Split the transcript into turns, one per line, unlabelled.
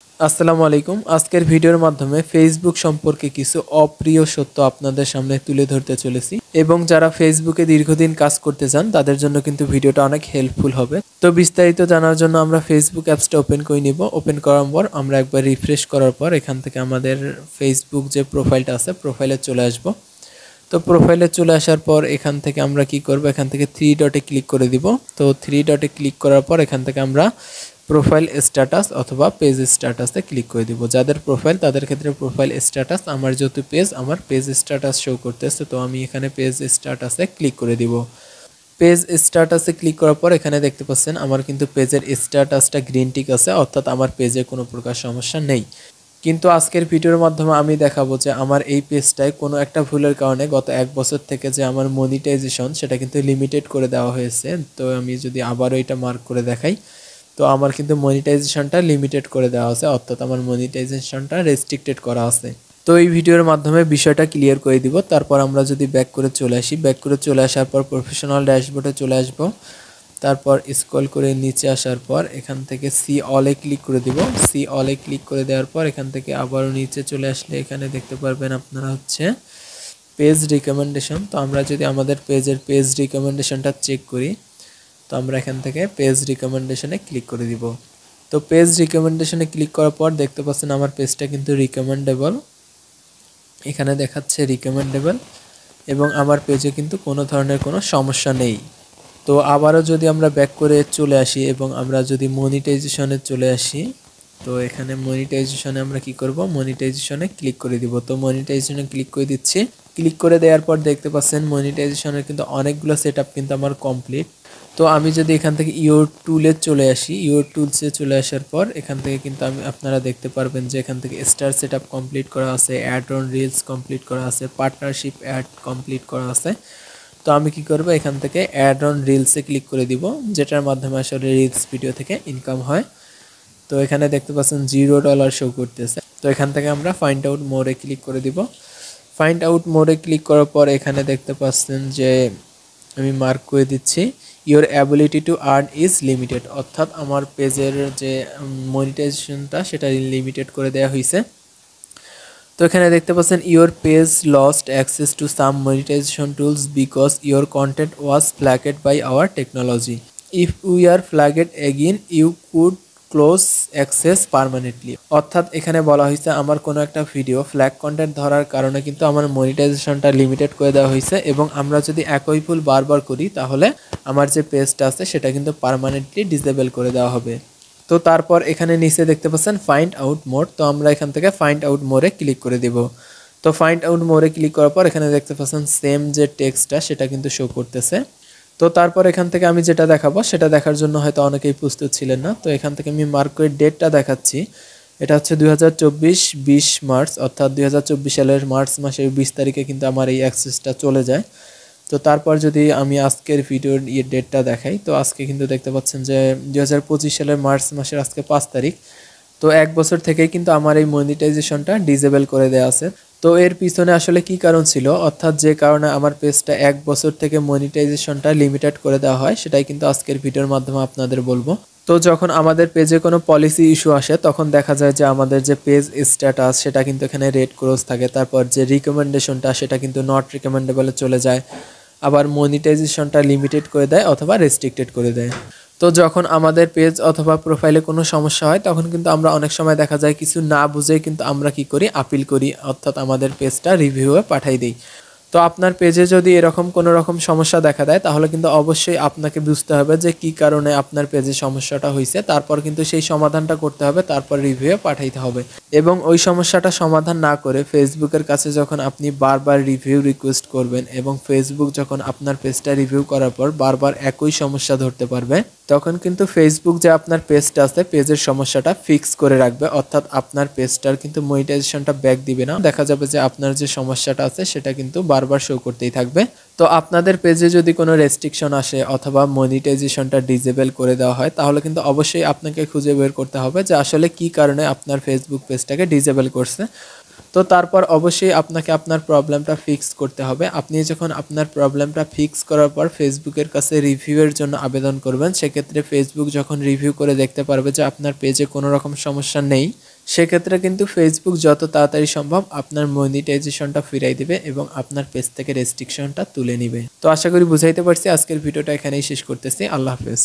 আসসালামু আলাইকুম। আজকের ভিডিওর মাধ্যমে ফেসবুক সম্পর্কে কিছু অপ্রিয় সত্য আপনাদের সামনে তুলে ধরতে চলেছি এবং যারা ফেসবুকে দীর্ঘদিন কাজ করতে চান তাদের জন্য কিন্তু ভিডিওটা অনেক হেল্পফুল হবে। তো বিস্তারিত জানার জন্য আমরা ফেসবুক অ্যাপসটা ওপেন করে নিব। ওপেন করার পর আমরা একবার রিফ্রেশ করার পর এখান থেকে আমাদের ফেসবুক যে প্রোফাইলটা আছে প্রোফাইলে চলে আসব। তো প্রোফাইলে চলে আসার পর এখান থেকে আমরা কি করব, এখান থেকে থ্রি ডটে ক্লিক করে দিব। তো থ্রি ডটে ক্লিক করার পর এখান থেকে আমরা প্রোফাইল স্ট্যাটাস অথবা পেজ স্ট্যাটাসে ক্লিক করে দিব। যাদের প্রোফাইল তাদের ক্ষেত্রে প্রোফাইল স্ট্যাটাস, আমার যেহেতু পেজ আমার পেজ স্ট্যাটাস শো করতেছে, তো আমি এখানে পেজ স্ট্যাটাসে ক্লিক করে দিব। পেজ স্ট্যাটাসে ক্লিক করার পর এখানে দেখতে পাচ্ছেন আমার কিন্তু পেজের স্ট্যাটাসটা গ্রিন টিক আছে, অর্থাৎ আমার পেজে কোনো প্রকার সমস্যা নেই। কিন্তু আজকের ভিডিওর মাধ্যমে আমি দেখাবো যে আমার এই পেজটায় কোনো একটা ভুলের কারণে গত 1 বছর থেকে যে আমার মনিটাইজেশন সেটা কিন্তু লিমিটেড করে দেওয়া হয়েছে। তো আমি যদি আবারও এটা মার্ক করে দেখাই, তো আমার কিন্তু মনিটাইজেশনটা লিমিটেড করে দেওয়া আছে, অর্থাৎ আমার মনিটাইজেশনটা রেস্ট্রিক্টেড করা আছে। তো এই ভিডিওর মাধ্যমে বিষয়টা ক্লিয়ার করে দিব। তারপর আমরা যদি ব্যাক করে চলে আসি, ব্যাক করে চলে আসার পর প্রফেশনাল ড্যাশবোর্ডে চলে আসব। তারপর স্ক্রল করে নিচে আসার পর এখান থেকে সি অলে ক্লিক করে দিব। সি অলে ক্লিক করে দেওয়ার পর এখান থেকে আবারও নিচে চলে আসলে এখানে দেখতে পারবেন আপনারা হচ্ছে পেজ রিকমেন্ডেশন। তো আমরা যদি আমাদের পেজের পেজ রিকমেন্ডেশনটা চেক করি, তো আমরা এখান থেকে পেজ রিকমেন্ডেশনে ক্লিক করে দিব। তো পেজ রিকমেন্ডেশনে ক্লিক করার পর দেখতে পাচ্ছেন আমার পেজটা কিন্তু রিকমেন্ডেবল, এখানে দেখাচ্ছে রিকমেন্ডেবল এবং আমার পেজে কিন্তু কোনো ধরনের কোনো সমস্যা নেই। তো আবারও যদি আমরা ব্যাক করে চলে আসি এবং আমরা যদি মনিটাইজেশনে চলে আসি, তো এখানে মনিটাইজেশনে আমরা কি করব, মনিটাইজেশনে ক্লিক করে দিব। তো মনিটাইজেশনে ক্লিক করে দিচ্ছি। ক্লিক করে দেওয়ার পর দেখতে পাচ্ছেন মনিটাইজেশনের কিন্তু অনেকগুলো সেটআপ কিন্তু আমার কমপ্লিট। তো আমি যদি এখান থেকে ইওর টুলে চলে আসি, ইওর টুলসে চলে আসার পর এখান থেকে কিন্তু আপনারা দেখতে পারবেন যে এখান থেকে স্টার সেটআপ কমপ্লিট করা আছে, অ্যাড অন রিলস কমপ্লিট করা আছে, পার্টনারশিপ অ্যাড কমপ্লিট করা আছে। তো আমি কি করব, এখান থেকে অ্যাড অন রিলসে ক্লিক করে দিব, যেটার মাধ্যমে আসলে রিলস ভিডিও থেকে ইনকাম হয়। তো এখানে দেখতে পাচ্ছেন $0 শো করতেছে। তো এখান থেকে আমরা ফাইন্ড আউট মোরে ক্লিক করে দিব। ফাইন্ড আউট মোরে ক্লিক করার পর এখানে দেখতে পাচ্ছেন যে আমি মার্ক করে দিচ্ছি your ability to earn is limited, অর্থাৎ আমার পেজের যে মনিটাইজেশনটা সেটা লিমিটেড করে দেওয়া হয়েছে। তো এখানে দেখতে পাচ্ছেন your page lost access to some monetization tools because your content was flagged by our technology, if we are flagged again you could close access permanently. অর্থাৎ এখানে বলা হয়েছে আমার কোনো একটা ভিডিও ফ্ল্যাগ কন্টেন্ট ধরার কারণে কিন্তু আমার মনিটাইজেশনটা লিমিটেড করে দেওয়া হয়েছে এবং আমরা যদি একই ভুল বারবার করি তাহলে আমার যে পেজটা আছে সেটা কিন্তু পার্মানেন্টলি ডিসেবল করে দেওয়া হবে। তো তারপর এখানে নিচে দেখতে পাচ্ছেন ফাইন্ড আউট মোর, তো আমরা এখান থেকে ফাইন্ড আউট মোরে ক্লিক করে দিব। তো ফাইন্ড আউট মোরে ক্লিক করার পর এখানে দেখতে পাচ্ছেন সেম যে টেক্সটটা সেটা কিন্তু শো করতেছে। তো তারপর এখান থেকে আমি যেটা দেখাবো সেটা দেখার জন্য হয়তো অনেকেই প্রস্তুত ছিলেন না। তো এখান থেকে আমি মার্ক করে ডেটটা দেখাচ্ছি, এটা হচ্ছে 2024 20 মার্চ, অর্থাৎ 2024 সালের মার্চ মাসের 20 তারিখে কিন্তু আমার এই অ্যাক্সেসটা চলে যায়। তো তারপর যদি আমি আজকের ভিডিওর ডেটটা দেখাই, তো আজকে কিন্তু দেখতে পাচ্ছেন যে 2025 সালের মার্চ মাসের আজকে 5 তারিখ। তো 1 বছর থেকেই কিন্তু আমার এই মনিটাইজেশনটা ডিসেবল করে দেওয়া আছে। তো এর পিছনে আসলে কি কারণ ছিল, অর্থাৎ যে কারণে আমার পেজটা 1 বছর থেকে মনিটাইজেশনটা লিমিটেড করে দেওয়া হয় সেটাই কিন্তু আজকের ভিডিওর মাধ্যমে আপনাদের বলবো। তো যখন আমাদের পেজে কোনো পলিসি ইস্যু আসে তখন দেখা যায় যে আমাদের যে পেজ স্ট্যাটাস সেটা কিন্তু এখানে রেড ক্রস থাকে, তারপর যে রিকমেন্ডেশনটা সেটা কিন্তু নট রিকমেন্ডেবলে চলে যায়, আবার মনিটাইজেশনটা লিমিটেড করে দেয় অথবা রেস্ট্রিক্টেড করে দেয়। তো যখন আমাদের পেজ অথবা প্রোফাইলে কোনো সমস্যা হয় তখন কিন্তু আমরা অনেক সময় দেখা যায় কিছু না বুঝে কিন্তু আমরা কি করি, আপিল করি, অর্থাৎ আমাদের পেজটা রিভিউয়ে পাঠাই দিই। তো আপনার পেজে যদি এরকম কোনো রকম সমস্যা দেখা দেয় তাহলে কিন্তু অবশ্যই আপনাকে বুঝতে হবে যে কি কারণে আপনার পেজে সমস্যাটা হয়েছে, তারপর কিন্তু সেই সমাধানটা করতে হবে, তারপর রিভিউয়ে পাঠাইতে হবে। এবং ওই সমস্যাটা সমাধান না করে ফেসবুকের কাছে যখন আপনি বারবার রিভিউ রিকোয়েস্ট করবেন এবং ফেসবুক যখন আপনার পেজটা রিভিউ করার পর বারবার একই সমস্যা ধরতে পারবে, তখন কিন্তু ফেসবুক যে আপনার পেজটা আছে পেজের সমস্যাটা ফিক্স করে রাখবে, অর্থাৎ আপনার পেজটার কিন্তু মনিটাইজেশনটা ব্যাক দিবে না। দেখা যাবে যে আপনার যে সমস্যাটা আছে সেটা কিন্তু বারবার শো করতেই থাকবে। তো আপনাদের পেজে যদি কোনো রেস্ট্রিকশন আসে অথবা মনিটাইজেশনটা ডিসেবল করে দেওয়া হয় তাহলে কিন্তু অবশ্যই আপনাকে খুঁজে বের করতে হবে যে আসলে কি কারণে আপনার ফেসবুক পেজটাকে ডিসেবল করছে। তো তারপর অবশ্যই আপনাকে আপনার প্রবলেমটা ফিক্স করতে হবে। আপনি যখন আপনার প্রবলেমটা ফিক্স করার পর ফেসবুকের কাছে রিভিউয়ের জন্য আবেদন করবেন, সেক্ষেত্রে ফেসবুক যখন রিভিউ করে দেখতে পারবে যে আপনার পেজে কোনো রকম সমস্যা নেই, সেক্ষেত্রে কিন্তু ফেসবুক যত তাড়াতাড়ি সম্ভব আপনার মনিটাইজেশনটা ফিরাই দিবে এবং আপনার পেজ থেকে রেস্ট্রিকশনটা তুলে নিবে। তো আশা করি বুঝাইতে পারছি। আজকের ভিডিওটা এখানেই শেষ করতেছি। আল্লাহ হাফেজ।